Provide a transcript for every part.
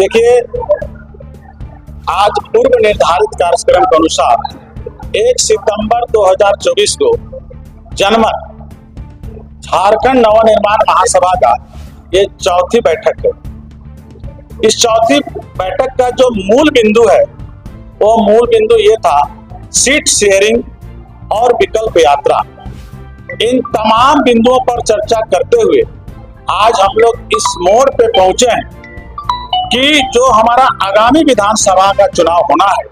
देखिए, आज पूर्व निर्धारित कार्यक्रम के अनुसार 1 सितंबर 2024 को जनमत झारखंड नवनिर्माण महासभा का ये चौथी बैठक है। इस चौथी बैठक का जो मूल बिंदु है वो मूल बिंदु ये था, सीट शेयरिंग और विकल्प यात्रा। इन तमाम बिंदुओं पर चर्चा करते हुए आज हम लोग इस मोड़ पे पहुंचे हैं कि जो हमारा आगामी विधानसभा का चुनाव होना है,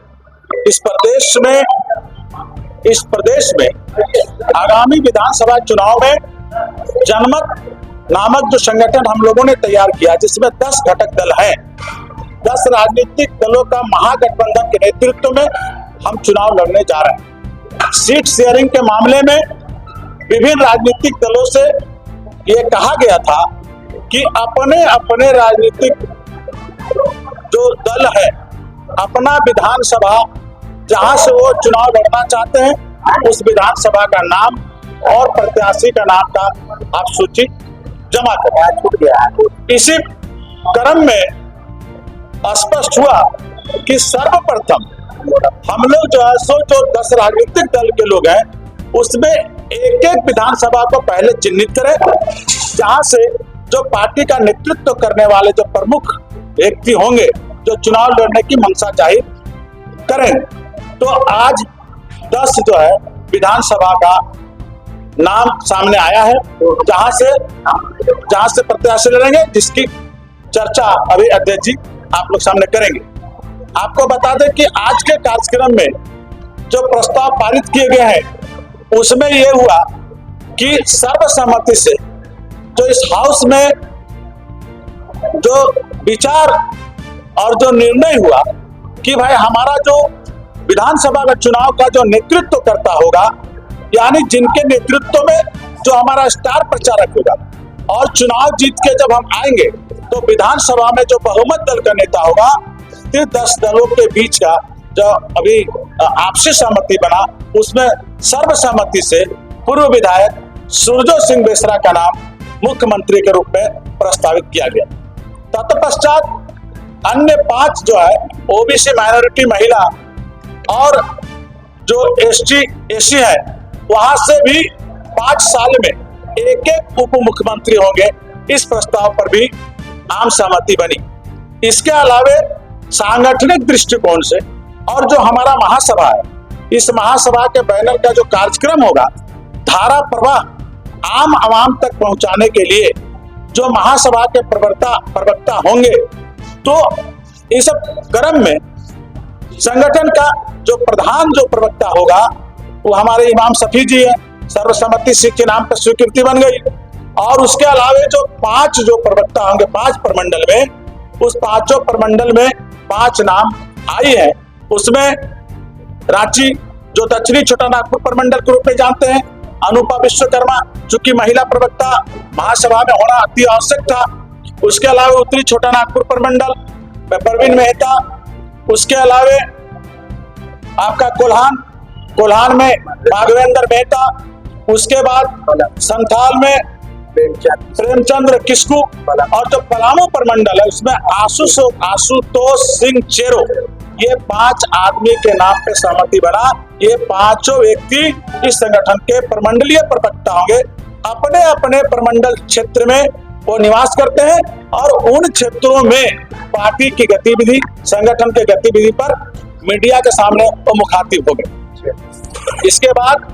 इस प्रदेश में आगामी विधानसभा चुनाव में जनमत नामक जो संगठन हम लोगों ने तैयार किया, जिसमें 10 घटक दल हैं, 10 राजनीतिक दलों का महागठबंधन के नेतृत्व में हम चुनाव लड़ने जा रहे हैं। सीट शेयरिंग के मामले में विभिन्न राजनीतिक दलों से ये कहा गया था कि अपने अपने राजनीतिक जो दल है, अपना विधानसभा जहां से वो चुनाव लड़ना चाहते हैं उस विधानसभा का नाम और प्रत्याशी का नाम का आप सूची जमा करें। इसी क्रम में स्पष्ट हुआ कि सर्वप्रथम हम लोग जो 10 राजनीतिक दल के लोग हैं उसमें एक एक विधानसभा को पहले चिन्हित करें, जहां से जो पार्टी का नेतृत्व करने वाले जो प्रमुख व्यक्ति होंगे जो चुनाव लड़ने की मंशा जाहिर करें। तो आज 10 जो है विधानसभा का नाम सामने आया है, जहां से प्रत्याशी लड़ेंगे, जिसकी चर्चा अभी अध्यक्ष जी आप लोग सामने करेंगे। आपको बता दें कि आज के कार्यक्रम में जो प्रस्ताव पारित किए गए हैं उसमें यह हुआ कि सर्वसम्मति से जो इस हाउस में जो विचार और जो निर्णय हुआ कि भाई हमारा जो विधानसभा का चुनाव का जो नेतृत्व करता होगा, यानी जिनके नेतृत्व में जो हमारा स्टार प्रचारक होगा, और चुनाव जीत के जब हम आएंगे तो विधानसभा में जो बहुमत दल का नेता होगा, फिर 10 दलों के बीच का जो अभी आपसी सहमति बना उसमें सर्वसम्मति से पूर्व विधायक सुरजो सिंह बेसरा का नाम मुख्यमंत्री के रूप में प्रस्तावित किया गया। तत्पश्चात अन्य 5 जो है ओबीसी, माइनॉरिटी, महिला और जो एससी है, वहां से भी 5 साल में एक उप मुख्यमंत्री होंगे। इस प्रस्ताव पर भी आम सहमति बनी। इसके अलावे सांगठनिक दृष्टिकोण से और जो हमारा महासभा है, इस महासभा के बैनर का जो कार्यक्रम होगा, धारा प्रवाह आम आवाम तक पहुंचाने के लिए जो महासभा के प्रवक्ता होंगे, तो इस क्रम में संगठन का जो प्रधान जो प्रवक्ता होगा वो हमारे इमाम शफी जी है। सर्वसम्मति से के नाम पर स्वीकृति बन गई। और उसके अलावे जो 5 जो प्रवक्ता होंगे 5 प्रमंडल में, उस 5 प्रमंडल में 5 नाम आई है। उसमें रांची जो दक्षिणी छोटा नागपुर प्रमंडल के रूप में जानते हैं, अनुपा विश्वकर्मा, चूंकि महिला प्रवक्ता महासभा में होना अति आवश्यक था। उसके अलावा उत्तरी छोटा नागपुर प्रमंडल में परवीन मेहता, उसके अलावे आपका कोल्हान में राघवेंद्र मेहता, उसके बाद संथाल में प्रेमचंद्र किस्कू, और जो पलामू प्रमंडल है उसमें आशुतोष सिंह चेरो, ये 5 आदमी के नाम पे सहमति बना। ये 5 व्यक्ति इस संगठन के प्रमंडलीय प्रवक्ता होंगे। अपने अपने प्रमंडल क्षेत्र में वो निवास करते हैं और उन क्षेत्रों में पार्टी की गतिविधि, संगठन की गतिविधि पर मीडिया के सामने वो मुखातिब होंगे। इसके बाद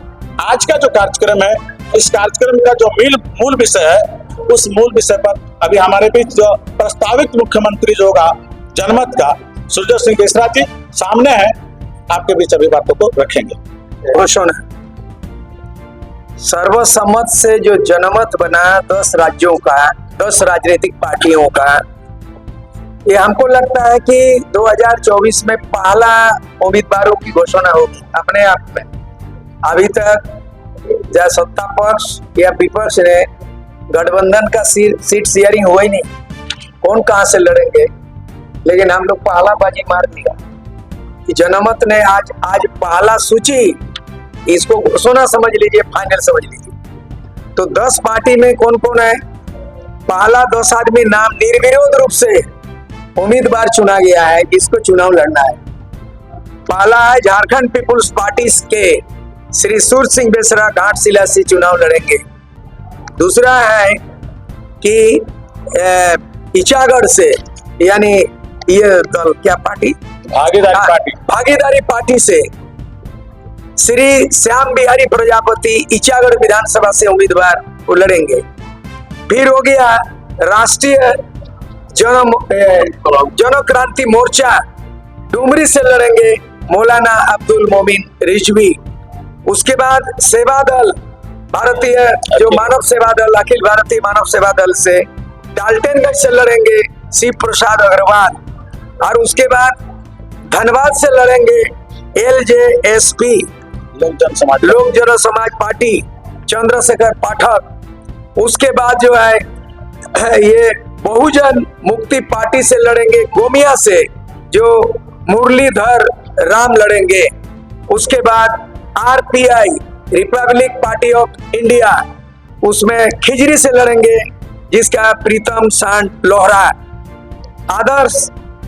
आज का जो कार्यक्रम है, इस कार्यक्रम का जो मूल विषय है, उस मूल विषय पर अभी हमारे बीच जो प्रस्तावित मुख्यमंत्री जो होगा जनमत का, सुरजो सिंह बेसरा जी सामने है, आपके बीच अभी बातों को रखेंगे। घोषणा सर्वसम्मत से जो जनमत बना 10 राज्यों का, 10 राजनीतिक पार्टियों का, ये हमको लगता है कि 2024 में पहला उम्मीदवारों की घोषणा होगी अपने आप में। अभी तक या सत्ता पक्ष या विपक्ष ने गठबंधन का सीट शेयरिंग हुआ ही नहीं, कौन कहां से लड़ेंगे। लेकिन हम लोग पहला बाजी मार दिया कि जनमत ने आज पहला सूची, इसको घोषणा समझ लीजिए, फाइनल समझ लीजिए। तो 10 पार्टी में कौन कौन है, पहला 10 आदमी नाम निर्विरोध रूप से उम्मीदवार चुना गया है जिसको चुनाव लड़ना है। पहला है झारखंड पीपुल्स पार्टी के श्री सूर्य सिंह बेसरा घाटशिला से चुनाव लड़ेंगे। दूसरा है कि इचागढ़ से, यानी ये दल क्या पार्टी, भागीदारी पार्टी से श्री श्याम बिहारी प्रजापति इचागढ़ विधानसभा से उम्मीदवार वो लड़ेंगे। फिर हो गया राष्ट्रीय जन क्रांति मोर्चा डुमरी से लड़ेंगे मौलाना अब्दुल मोमिन रिजवी। उसके बाद सेवा दल भारतीय जो मानव सेवा दल, अखिल भारतीय मानव सेवा दल से डाल्टनगंज से लड़ेंगे शिव प्रसाद अग्रवाल। और उसके बाद धनबाद से लड़ेंगे LJSP लोक जन समाज पार्टी चंद्रशेखर पाठक। उसके बाद जो है ये बहुजन मुक्ति पार्टी से लड़ेंगे गोमिया से जो मुरलीधर राम लड़ेंगे। उसके बाद RPI Republic party of India उसमें खिजरी से लड़ेंगे जिसका प्रीतम सांड लोहरा। आदर्श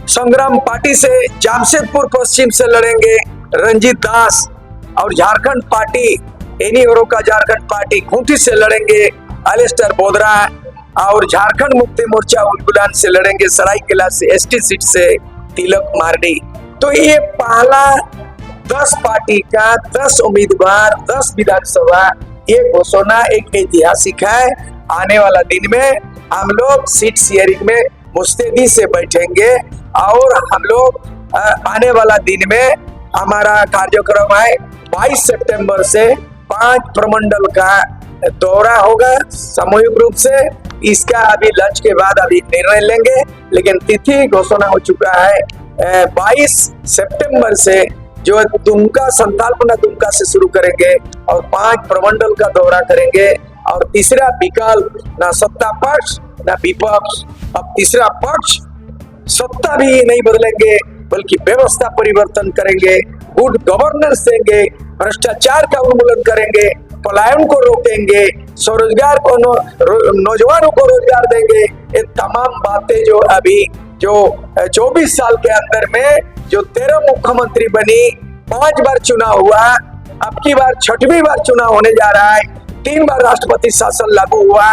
संग्राम पार्टी से जामशेदपुर पश्चिम से लड़ेंगे रंजीत दास। और झारखंड पार्टी एनी औरों का झारखंड पार्टी खूंटी से लड़ेंगे अलेस्टर बोदरा। और झारखंड मुक्ति मोर्चा उलगुलान से लड़ेंगे सरायकेला से ST सीट से तिलक मार्डी। तो ये पहला 10 पार्टी का 10 उम्मीदवार 10 विधानसभा, ये घोषणा एक ऐतिहासिक है। आने वाला दिन में हम लोग सीट शेयरिंग में मुस्तैदी से बैठेंगे और हम लोग आने वाला दिन में हमारा कार्यक्रम है 22 सितंबर से 5 प्रमंडल का दौरा होगा सामूहिक रूप से। इसका अभी लंच के बाद अभी निर्णय लेंगे, लेकिन तिथि घोषणा हो चुका है 22 सितंबर से जो दुमका संतालपना दुमका से शुरू करेंगे और 5 प्रमंडल का दौरा करेंगे। और तीसरा विकल्प ना सत्ता पक्ष ना विपक्ष, अब तीसरा पक्ष सत्ता भी नहीं बदलेंगे बल्कि व्यवस्था परिवर्तन करेंगे, गुड गवर्नेंस देंगे, भ्रष्टाचार का उन्मूलन करेंगे, पलायन को रोकेंगे, स्वरोजगार को नौजवानों को रोजगार देंगे। ये तमाम बातें जो अभी जो 24 साल के अंदर में जो 13 मुख्यमंत्री बनी, 5 बार चुनाव हुआ, अब की बार 6वीं बार चुनाव होने जा रहा है, 3 बार राष्ट्रपति शासन लागू हुआ,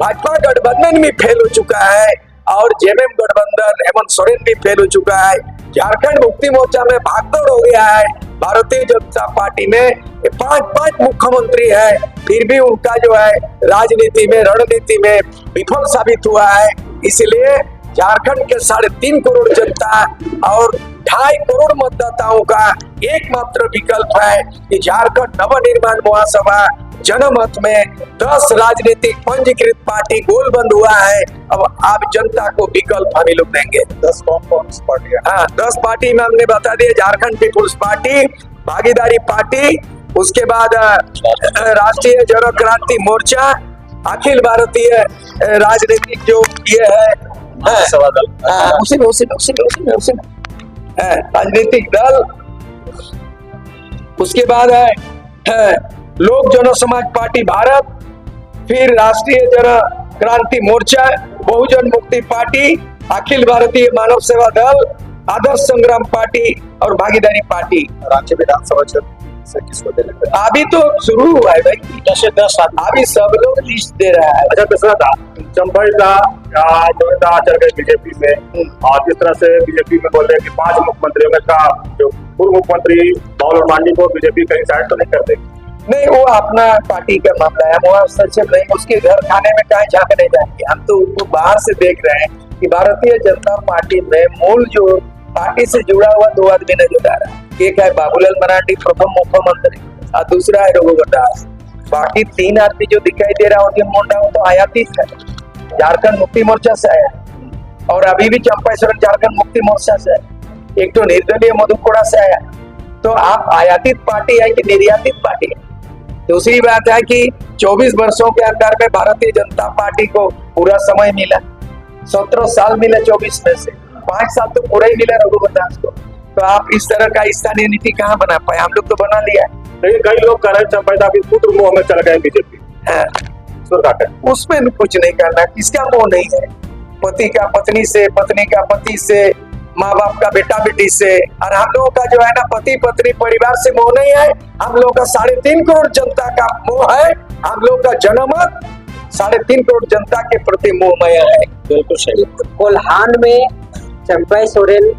भाजपा गठबंधन भी फेल हो चुका है और जेएमएम गठबंधन हेमंत सोरेन भी फेल हो चुका है। झारखंड मुक्ति मोर्चा में भागदौड़ हो गया है। भारतीय जनता पार्टी में 5 मुख्यमंत्री है, फिर भी उनका जो है राजनीति में रणनीति में विफल साबित हुआ है। इसलिए झारखंड के 3.5 करोड़ जनता और 2.5 करोड़ मतदाताओं का एकमात्र विकल्प है कि झारखंड नवनिर्माण महासभा जनमत में 10 राजनीतिक पंजीकृत पार्टी गोलबंद हुआ है। अब आप जनता को विकल्प हम लोग देंगे। 10 कौन सी पार्टी है? हाँ, 10 पार्टी में हमने बता दिया, झारखंड पीपुल्स पार्टी, भागीदारी पार्टी, उसके बाद राष्ट्रीय जन क्रांति मोर्चा, अखिल भारतीय राजनीतिक जो ये है सेवा दल, उसी में राजनीतिक दल। उसके बाद है लोक जन समाज पार्टी भारत, फिर राष्ट्रीय जन क्रांति मोर्चा, बहुजन मुक्ति पार्टी, अखिल भारतीय मानव सेवा दल, आदर्श संग्राम पार्टी और भागीदारी पार्टी। रांची विधानसभा क्षेत्र से किसको दे रहे? अभी तो शुरू हुआ है भाई, 10 अभी सब लोग लिस्ट दे रहा है। अच्छा, दूसरा था चंबल का गोविंदा चल गए बीजेपी में, और जिस तरह से बीजेपी में बोल रहे हैं कि 5 मुख्यमंत्रियों में का जो पूर्व मुख्यमंत्री बाबुल मांझी को बीजेपी कहीं साइड तो नहीं कर देगी? नहीं, वो अपना पार्टी का मामला है, वो सचिव नहीं, उसके घर खाने में कहीं झांकने जाएंगे। हम तो उनको बाहर से देख रहे हैं कि भारतीय जनता पार्टी में मूल जो पार्टी से जुड़ा हुआ 2 आदमी नजर आ रहा है। एक है बाबूलाल मरांडी प्रथम मुख्यमंत्री और दूसरा है रघुवर दास। बाकी 3 आदमी जो दिखाई दे रहा है मुंडा वो तो आयातित है, झारखंड मुक्ति मोर्चा से आया और अभी भी चंपाइश्वरन झारखंड मुक्ति मोर्चा से है। एक तो निर्दलीय मधुकोड़ा से आया। तो आप आयातित पार्टी है कि निर्यातित पार्टी है? दूसरी बात है कि 24 वर्षों के अंदर में भारतीय जनता पार्टी को पूरा समय मिला, 17 साल मिला 24 में से 5 साल तो पूरा ही मिला रघुवर दास को। तो आप इस तरह का स्थानीय नीति कहाँ बना पाए? हम लोग तो बना लिया है। लेकिन कई लोग कह रहे हैं चंपाइदा की पुत्र मुंह में चल गए बीजेपी। उसमें कुछ नहीं करना, किसका मुंह नहीं है, पति का पत्नी से, पत्नी का पति से, माँ बाप का बेटा बेटी से। और हम लोगों का जो है ना पति पत्नी परिवार से मोह नहीं है, हम लोग का 3.5 करोड़ जनता का मोह है। हम लोग का जनमत 3.5 करोड़ जनता के प्रति मोहमय है। बिल्कुल सही। कोल्हान में चंपई सोरेन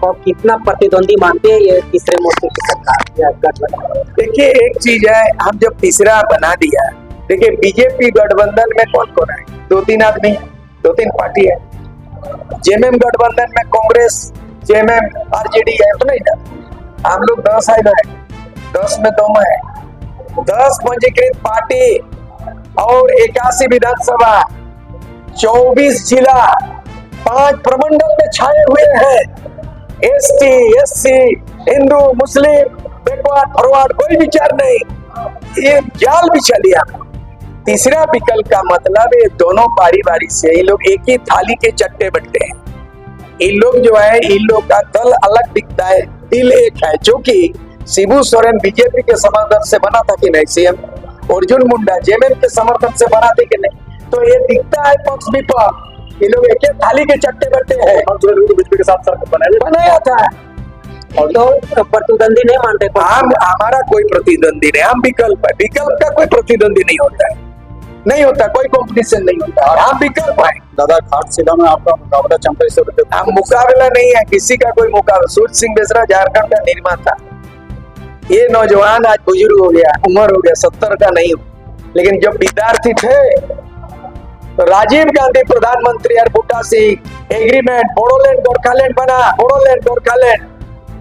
को कितना प्रतिद्वंदी मानते हैं ये तीसरे मोर्चे की सरकार या गठबंधन? देखिए एक चीज है, हम जब तीसरा बना दिया, देखिए बीजेपी गठबंधन में कौन कौन है? 2-3 आदमी, 2-3 पार्टी है। जेएमएम गठबंधन में कांग्रेस, जेएमएम, आरजेडी है तो नहीं था। हम लोग 10 है, 10 में 2 में है। 10 पंजीकृत पार्टी और 81 विधानसभा, 24 जिला, 5 प्रमंडल में छाए हुए हैं। एसटी, एससी, हिंदू, मुस्लिम, बैकवर्ड, फॉरवर्ड कोई विचार नहीं, ये जाल बिछा लिया। तीसरा विकल्प का मतलब ये दोनों बारी बारी से ये लोग एक ही थाली के चट्टे बट्टे हैं। इन लोग जो है, इन लोग का दल अलग दिखता है, दिल एक है। जो कि शिबू सोरेन बीजेपी के समर्थन से बना था कि नहीं, सीएम अर्जुन मुंडा जेएमएम के समर्थन से बना थे कि नहीं, तो ये दिखता है पक्ष विपक्ष, ये लोग एक ही थाली के चट्टे बट्टे हैं। बीजेपी के साथ बनाया था और तो प्रतिद्वंदी नहीं मानते हम, हमारा कोई प्रतिद्वंदी नहीं, हम विकल्प है। विकल्प का कोई प्रतिद्वंदी नहीं होता है, नहीं होता, कोई कंपटीशन नहीं होता, और हम विकल्प है। दादा घाटशिला में आपका मुकाबला चंपई से हम मुकाबला नहीं है, किसी का कोई मुकाबला। सूरज सिंह बेसरा झारखंड का निर्माता, ये नौजवान आज बुजुर्ग हो गया, उम्र हो गया, 70 का नहीं हो, लेकिन जब विद्यार्थी थे तो राजीव गांधी प्रधानमंत्री और बूटा सिंह एग्रीमेंट, बोडोलैंड गोरखालैंड बना, बोडोलैंड गोरखालैंड,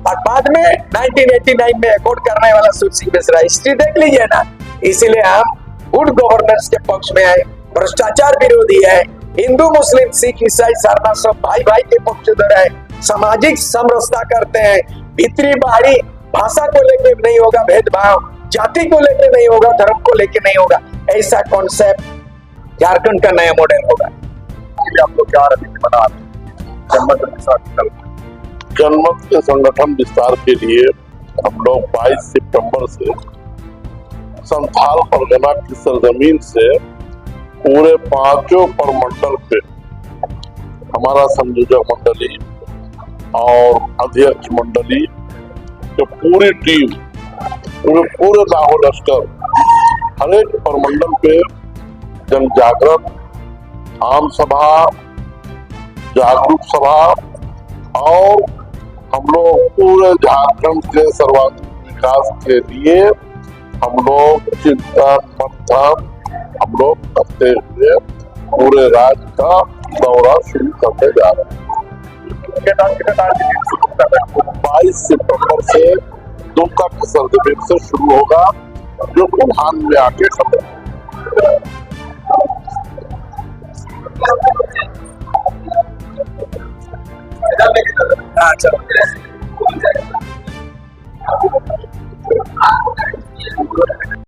और बाद में 1989 में अकॉर्ड करने वाला सूरज सिंह बेसरा, हिस्ट्री देख लीजिए ना। इसीलिए हम गुड गवर्नेंस के पक्ष में है, भ्रष्टाचार विरोधी है, हिंदू मुस्लिम सिख ईसाई सारना सब भाई भाई के पक्षधर है, सामाजिक समरसता करते हैं, भीतरी बाहरी भाषा को लेके नहीं होगा भेदभाव, जाति को लेके नहीं होगा, धर्म को लेके नहीं होगा। ऐसा कॉन्सेप्ट झारखंड का नया मॉडल होगा। आप लोग क्या रणनीति बना जनमत के साथ? जनमत के संगठन विस्तार के लिए हम लोग 22 सितंबर से संथाल परगना की सरजमीन से पूरे 5 प्रमंडल पे हमारा संयोजक मंडली और अध्यक्ष मंडली की पूरी टीम, पूरे लाहौर लश्कर हर एक प्रमंडल पे जन जागरण, आम सभा, जागरूक सभा, और हम लोग पूरे झारखंड के सर्वांगीण विकास के लिए हम लोग चिंतन मंथन हम लोग करते हुए पूरे राज्य का दौरा शुरू करने जा रहे हैं। 22 सितंबर से दुमका के सरजमीन से शुरू होगा, जो कोल्हान में आके खत्म। हाँ चलो।